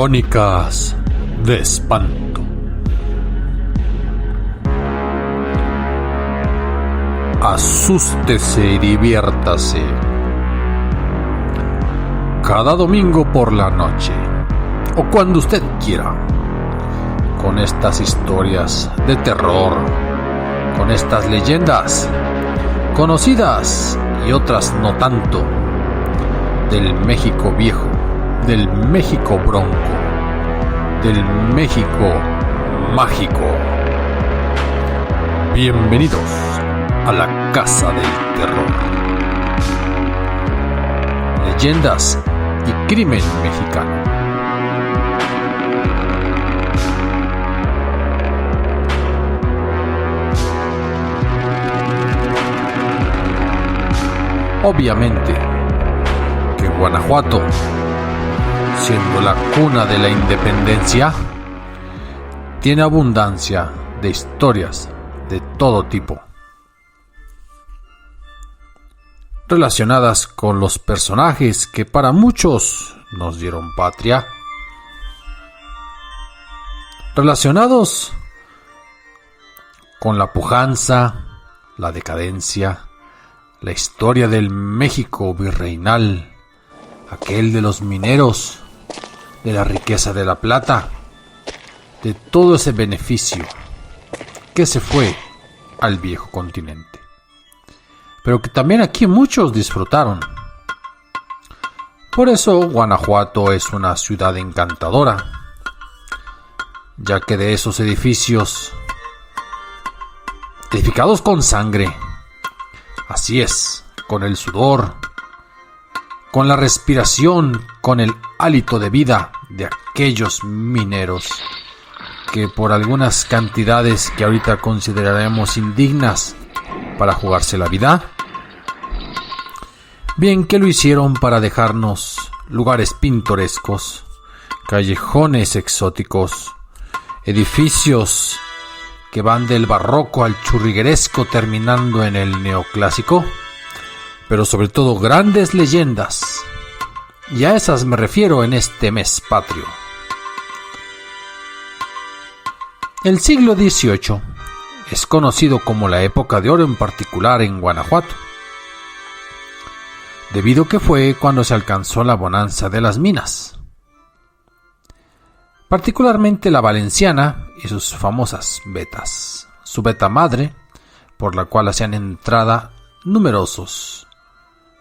Crónicas de espanto. Asústese y diviértase. Cada domingo por la noche, o cuando usted quiera, con estas historias de terror, con estas leyendas conocidas y otras no tanto, del México viejo, del México bronco, del México mágico. Bienvenidos a la Casa del Terror. Leyendas y crimen mexicano. Obviamente que Guanajuato, siendo la cuna de la independencia, tiene abundancia de historias de todo tipo, relacionadas con los personajes que para muchos nos dieron patria, relacionados con la pujanza, la decadencia, la historia del México virreinal, aquel de los mineros, de la riqueza de la plata, de todo ese beneficio que se fue al viejo continente, pero que también aquí muchos disfrutaron. Por eso Guanajuato es una ciudad encantadora, ya que de esos edificios edificados con sangre, así es, con el sudor, con la respiración, con el hálito de vida de aquellos mineros que por algunas cantidades que ahorita consideraremos indignas para jugarse la vida, bien que lo hicieron para dejarnos lugares pintorescos, callejones exóticos, edificios que van del barroco al churrigueresco terminando en el neoclásico, pero sobre todo grandes leyendas, y a esas me refiero en este mes patrio. El siglo XVIII es conocido como la época de oro, en particular en Guanajuato, debido a que fue cuando se alcanzó la bonanza de las minas, particularmente la Valenciana y sus famosas vetas, su veta madre, por la cual hacían entrada numerosos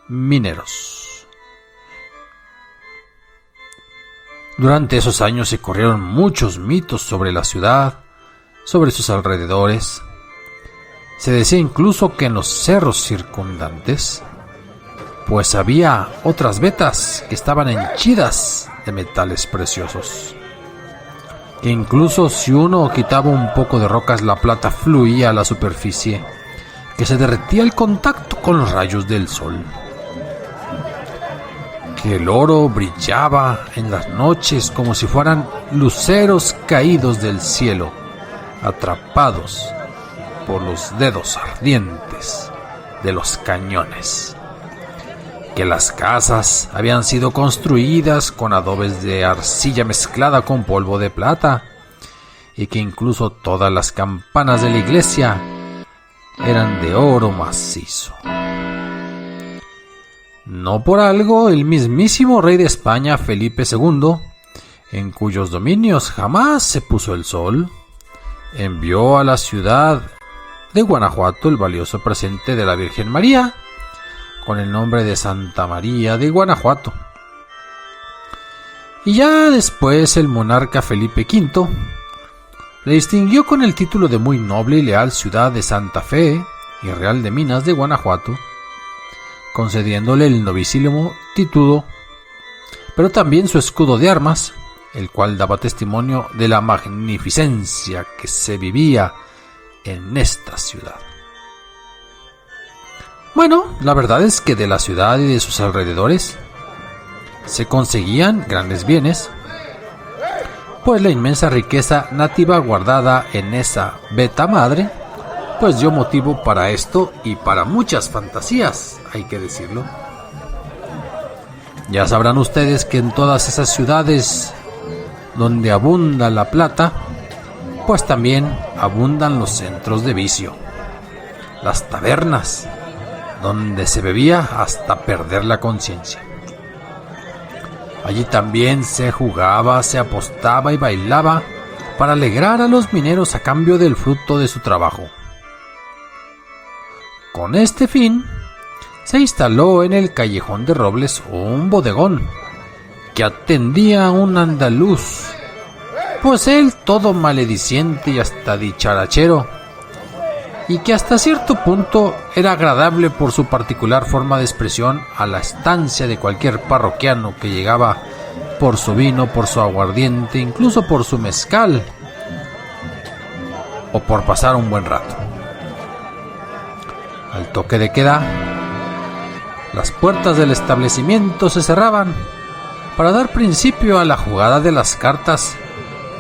mineros. Durante esos años se corrieron muchos mitos sobre la ciudad, sobre sus alrededores. Se decía incluso que en los cerros circundantes, pues había otras vetas que estaban henchidas de metales preciosos, que incluso si uno quitaba un poco de rocas, la plata fluía a la superficie, que se derretía al contacto con los rayos del sol, que el oro brillaba en las noches como si fueran luceros caídos del cielo, atrapados por los dedos ardientes de los cañones, que las casas habían sido construidas con adobes de arcilla mezclada con polvo de plata, y que incluso todas las campanas de la iglesia eran de oro macizo. No por algo el mismísimo rey de España, Felipe II, en cuyos dominios jamás se puso el sol, envió a la ciudad de Guanajuato el valioso presente de la Virgen María, con el nombre de Santa María de Guanajuato. Y ya después el monarca Felipe V le distinguió con el título de muy noble y leal ciudad de Santa Fe y Real de Minas de Guanajuato, concediéndole el nobilísimo título, pero también su escudo de armas, el cual daba testimonio de la magnificencia que se vivía en esta ciudad. Bueno, la verdad es que de la ciudad y de sus alrededores se conseguían grandes bienes, pues la inmensa riqueza nativa guardada en esa veta madre, pues dio motivo para esto y para muchas fantasías, hay que decirlo. Ya sabrán ustedes que en todas esas ciudades donde abunda la plata, pues también abundan los centros de vicio, las tabernas, donde se bebía hasta perder la conciencia. Allí también se jugaba, se apostaba y bailaba para alegrar a los mineros a cambio del fruto de su trabajo. Con este fin, se instaló en el Callejón de Robles un bodegón que atendía a un andaluz, pues él todo malediciente y hasta dicharachero, y que hasta cierto punto era agradable por su particular forma de expresión a la estancia de cualquier parroquiano que llegaba por su vino, por su aguardiente, incluso por su mezcal, o por pasar un buen rato. Al toque de queda, las puertas del establecimiento se cerraban para dar principio a la jugada de las cartas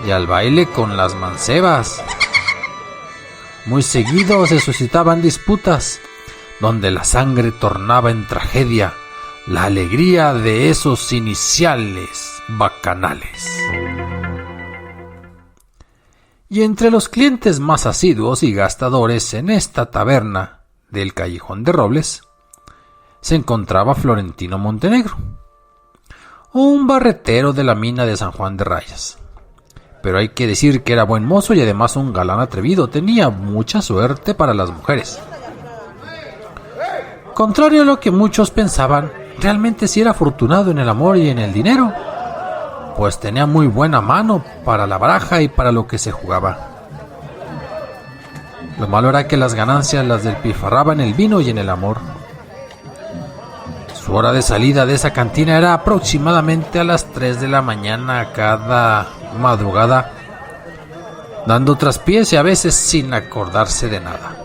y al baile con las mancebas. Muy seguido se suscitaban disputas, donde la sangre tornaba en tragedia la alegría de esos iniciales bacanales. Y entre los clientes más asiduos y gastadores en esta taberna del Callejón de Robles se encontraba Florentino Montenegro, un barretero de la mina de San Juan de Rayas. Pero hay que decir que era buen mozo y además un galán atrevido. Tenía mucha suerte para las mujeres. Contrario a lo que muchos pensaban, realmente sí era afortunado en el amor y en el dinero, pues tenía muy buena mano para la baraja y para lo que se jugaba. Lo malo era que las ganancias las despilfarraba en el vino y en el amor. Su hora de salida de esa cantina era aproximadamente a las 3 de la mañana cada madrugada, dando traspiés y a veces sin acordarse de nada.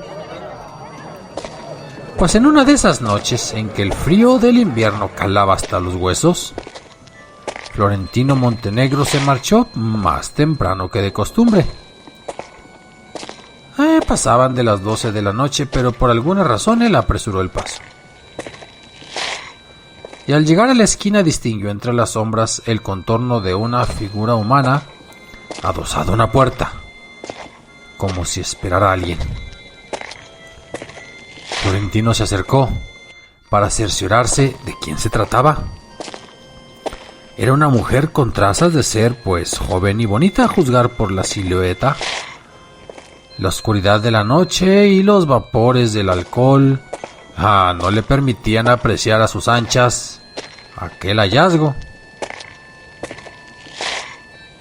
Pues en una de esas noches en que el frío del invierno calaba hasta los huesos, Florentino Montenegro se marchó más temprano que de costumbre. Pasaban de las 12 de la noche, pero por alguna razón él apresuró el paso. Y al llegar a la esquina distinguió entre las sombras el contorno de una figura humana adosada a una puerta, como si esperara a alguien. Florentino se acercó para cerciorarse de quién se trataba. Era una mujer con trazas de ser, pues, joven y bonita a juzgar por la silueta. La oscuridad de la noche y los vapores del alcohol no le permitían apreciar a sus anchas aquel hallazgo.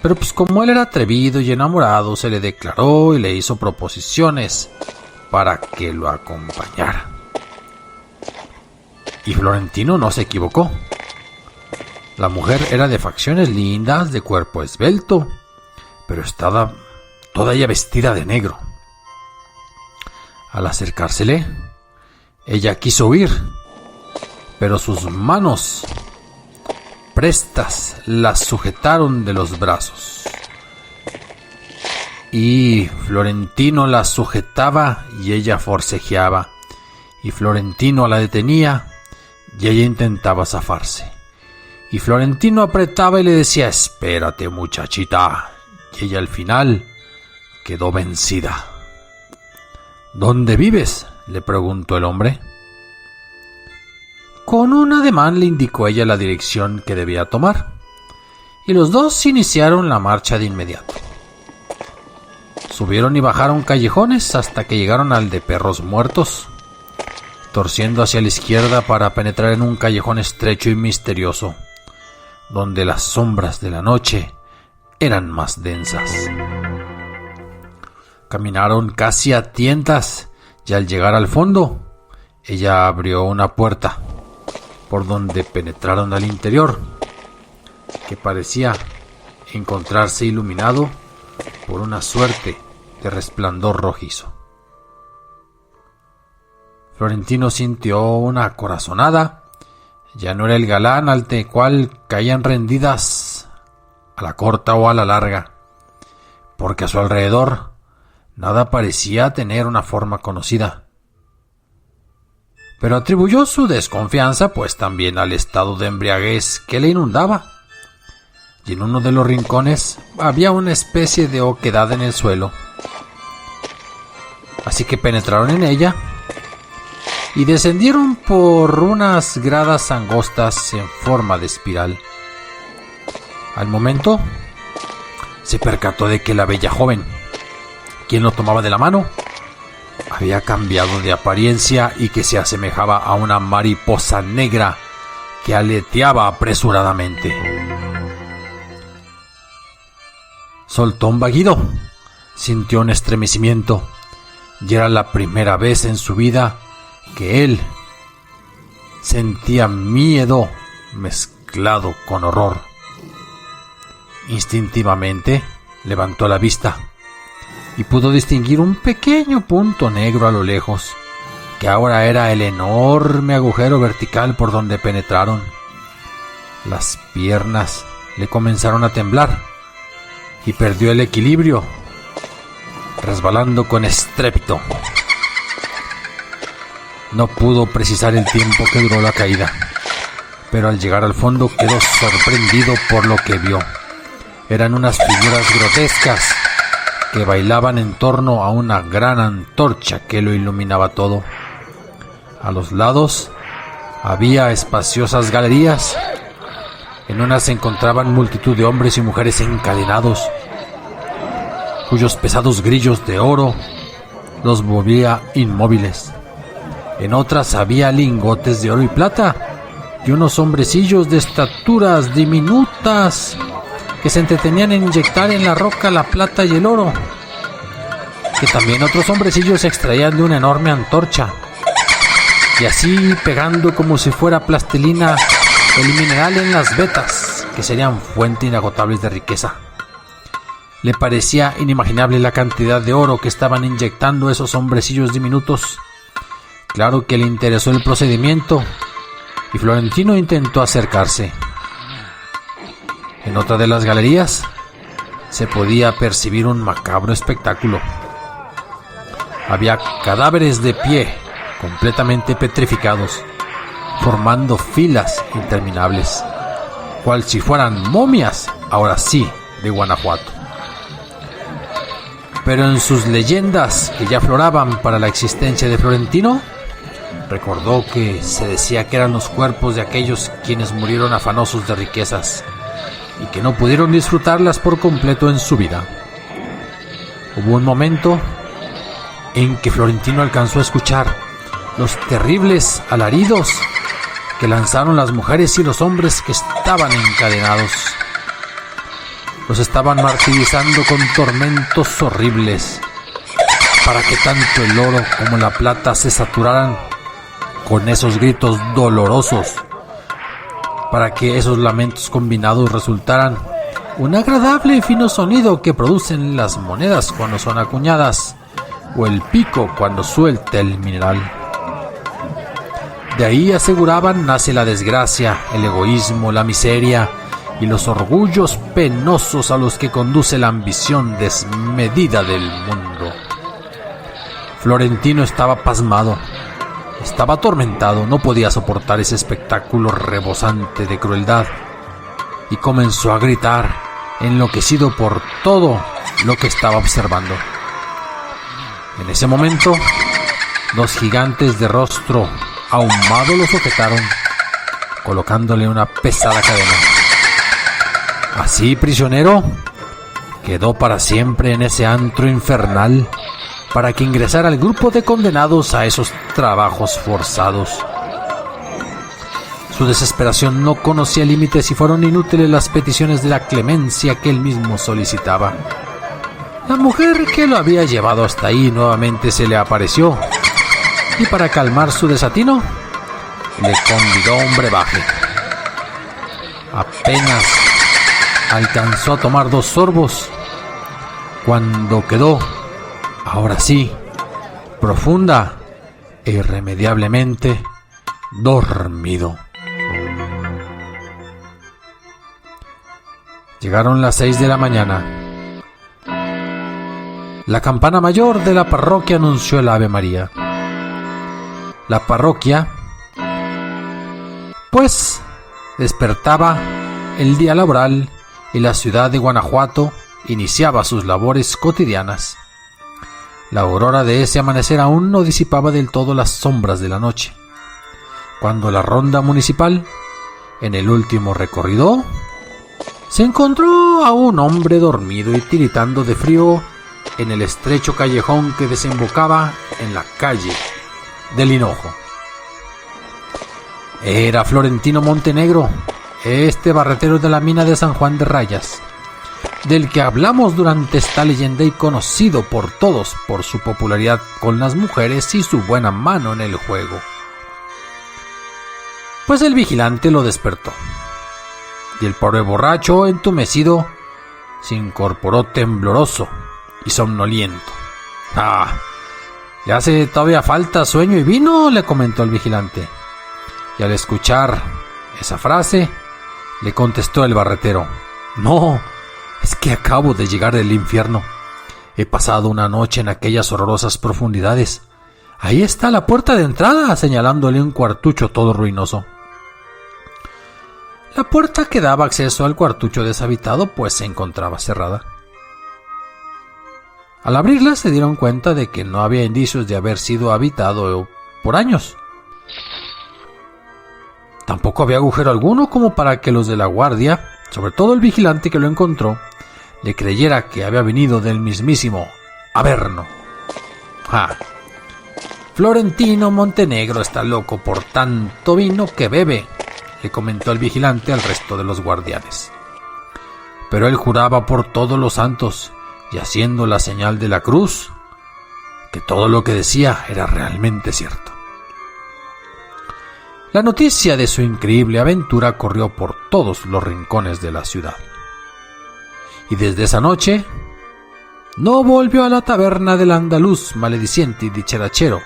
Pero pues como él era atrevido y enamorado, se le declaró y le hizo proposiciones para que lo acompañara. Y Florentino no se equivocó. La mujer era de facciones lindas, de cuerpo esbelto, pero estaba toda ella vestida de negro. Al acercársele, ella quiso huir, pero sus manos prestas la sujetaron de los brazos. Y Florentino la sujetaba y ella forcejeaba, y Florentino la detenía y ella intentaba zafarse. Y Florentino apretaba y le decía: espérate, muchachita. Y ella al final quedó vencida. ¿Dónde vives?, le preguntó el hombre. Con un ademán le indicó ella la dirección que debía tomar, y los dos iniciaron la marcha de inmediato. Subieron y bajaron callejones hasta que llegaron al de Perros Muertos, torciendo hacia la izquierda para penetrar en un callejón estrecho y misterioso, donde las sombras de la noche eran más densas. Caminaron casi a tientas y al llegar al fondo, ella abrió una puerta por donde penetraron al interior, que parecía encontrarse iluminado por una suerte de resplandor rojizo. Florentino sintió una corazonada. Ya no era el galán al cual caían rendidas a la corta o a la larga, porque a su alrededor nada parecía tener una forma conocida. Pero atribuyó su desconfianza pues también al estado de embriaguez que le inundaba, y en uno de los rincones había una especie de oquedad en el suelo. Así que penetraron en ella y descendieron por unas gradas angostas en forma de espiral. Al momento, se percató de que la bella joven, quien lo tomaba de la mano, había cambiado de apariencia y que se asemejaba a una mariposa negra que aleteaba apresuradamente. Soltó un vagido, sintió un estremecimiento, y era la primera vez en su vida que él sentía miedo mezclado con horror. Instintivamente levantó la vista y pudo distinguir un pequeño punto negro a lo lejos, que ahora era el enorme agujero vertical por donde penetraron. Las piernas le comenzaron a temblar y perdió el equilibrio, resbalando con estrépito. No pudo precisar el tiempo que duró la caída, pero al llegar al fondo quedó sorprendido por lo que vio. Eran unas figuras grotescas que bailaban en torno a una gran antorcha que lo iluminaba todo. A los lados había espaciosas galerías. En unas se encontraban multitud de hombres y mujeres encadenados, cuyos pesados grillos de oro los volvía inmóviles. En otras había lingotes de oro y plata y unos hombrecillos de estaturas diminutas que se entretenían en inyectar en la roca la plata y el oro, que también otros hombrecillos extraían de una enorme antorcha, y así pegando como si fuera plastilina el mineral en las vetas, que serían fuente inagotables de riqueza. Le parecía inimaginable la cantidad de oro que estaban inyectando esos hombrecillos diminutos. Claro que le interesó el procedimiento, y Florentino intentó acercarse. En otra de las galerías se podía percibir un macabro espectáculo. Había cadáveres de pie, completamente petrificados, formando filas interminables, cual si fueran momias, ahora sí, de Guanajuato. Pero en sus leyendas, que ya afloraban para la existencia de Florentino, recordó que se decía que eran los cuerpos de aquellos quienes murieron afanosos de riquezas y que no pudieron disfrutarlas por completo en su vida. Hubo un momento en que Florentino alcanzó a escuchar los terribles alaridos que lanzaron las mujeres y los hombres que estaban encadenados. Los estaban martirizando con tormentos horribles, para que tanto el oro como la plata se saturaran con esos gritos dolorosos, para que esos lamentos combinados resultaran un agradable y fino sonido que producen las monedas cuando son acuñadas, o el pico cuando suelta el mineral. De ahí, aseguraban, nace la desgracia, el egoísmo, la miseria y los orgullos penosos a los que conduce la ambición desmedida del mundo. Florentino estaba pasmado, estaba atormentado, no podía soportar ese espectáculo rebosante de crueldad y comenzó a gritar, enloquecido por todo lo que estaba observando. En ese momento, dos gigantes de rostro ahumado lo sujetaron, colocándole una pesada cadena. Así, prisionero, quedó para siempre en ese antro infernal, para que ingresara al grupo de condenados a esos trabajos forzados. Su desesperación no conocía límites y fueron inútiles las peticiones de la clemencia que él mismo solicitaba. La mujer que lo había llevado hasta ahí nuevamente se le apareció, y para calmar su desatino, le convidó a un brebaje. Apenas alcanzó a tomar 2 sorbos, cuando quedó, ahora sí, profunda e irremediablemente dormido. Llegaron las 6 de la mañana. La campana mayor de la parroquia anunció el Ave María. La parroquia, pues, despertaba el día laboral y la ciudad de Guanajuato iniciaba sus labores cotidianas. La aurora de ese amanecer aún no disipaba del todo las sombras de la noche, cuando la ronda municipal, en el último recorrido, se encontró a un hombre dormido y tiritando de frío en el estrecho callejón que desembocaba en la calle del Hinojo. Era Florentino Montenegro, este barretero de la mina de San Juan de Rayas, del que hablamos durante esta leyenda y conocido por todos por su popularidad con las mujeres y su buena mano en el juego. Pues el vigilante lo despertó, y el pobre borracho, entumecido, se incorporó tembloroso y somnoliento. ¿Le hace todavía falta sueño y vino?, le comentó el vigilante. Y al escuchar esa frase, le contestó el barretero: no, es que acabo de llegar del infierno. He pasado una noche en aquellas horrorosas profundidades. Ahí está la puerta de entrada, señalándole un cuartucho todo ruinoso. La puerta que daba acceso al cuartucho deshabitado pues se encontraba cerrada. Al abrirla se dieron cuenta de que no había indicios de haber sido habitado por años. Tampoco había agujero alguno como para que los de la guardia, sobre todo el vigilante que lo encontró, le creyera que había venido del mismísimo Averno. Florentino Montenegro está loco por tanto vino que bebe, le comentó el vigilante al resto de los guardianes. Pero él juraba por todos los santos, y haciendo la señal de la cruz, que todo lo que decía era realmente cierto. La noticia de su increíble aventura corrió por todos los rincones de la ciudad. Y desde esa noche no volvió a la taberna del andaluz malediciente y dicharachero.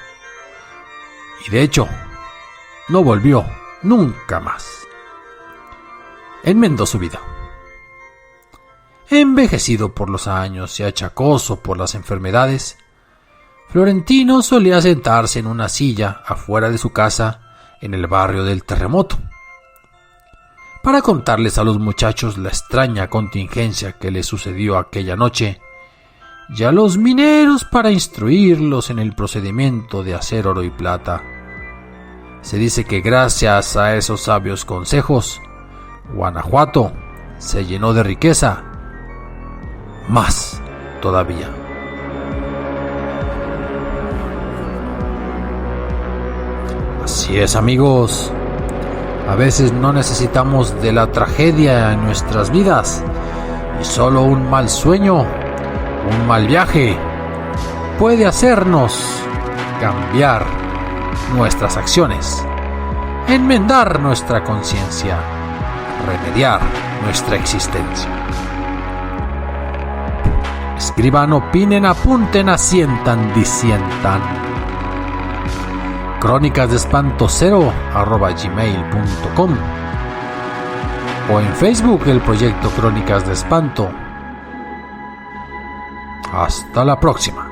Y de hecho, no volvió nunca más. Enmendó su vida. Envejecido por los años y achacoso por las enfermedades, Florentino solía sentarse en una silla afuera de su casa en el barrio del Terremoto, para contarles a los muchachos la extraña contingencia que le sucedió aquella noche, y a los mineros para instruirlos en el procedimiento de hacer oro y plata. Se dice que gracias a esos sabios consejos, Guanajuato se llenó de riqueza, más todavía. Así es, amigos. A veces no necesitamos de la tragedia en nuestras vidas, y solo un mal sueño, un mal viaje, puede hacernos cambiar nuestras acciones, enmendar nuestra conciencia, remediar nuestra existencia. Escriban, opinen, apunten, asientan, disientan. crónicasdeespanto0@gmail.com o en Facebook el proyecto Crónicas de Espanto. Hasta la próxima.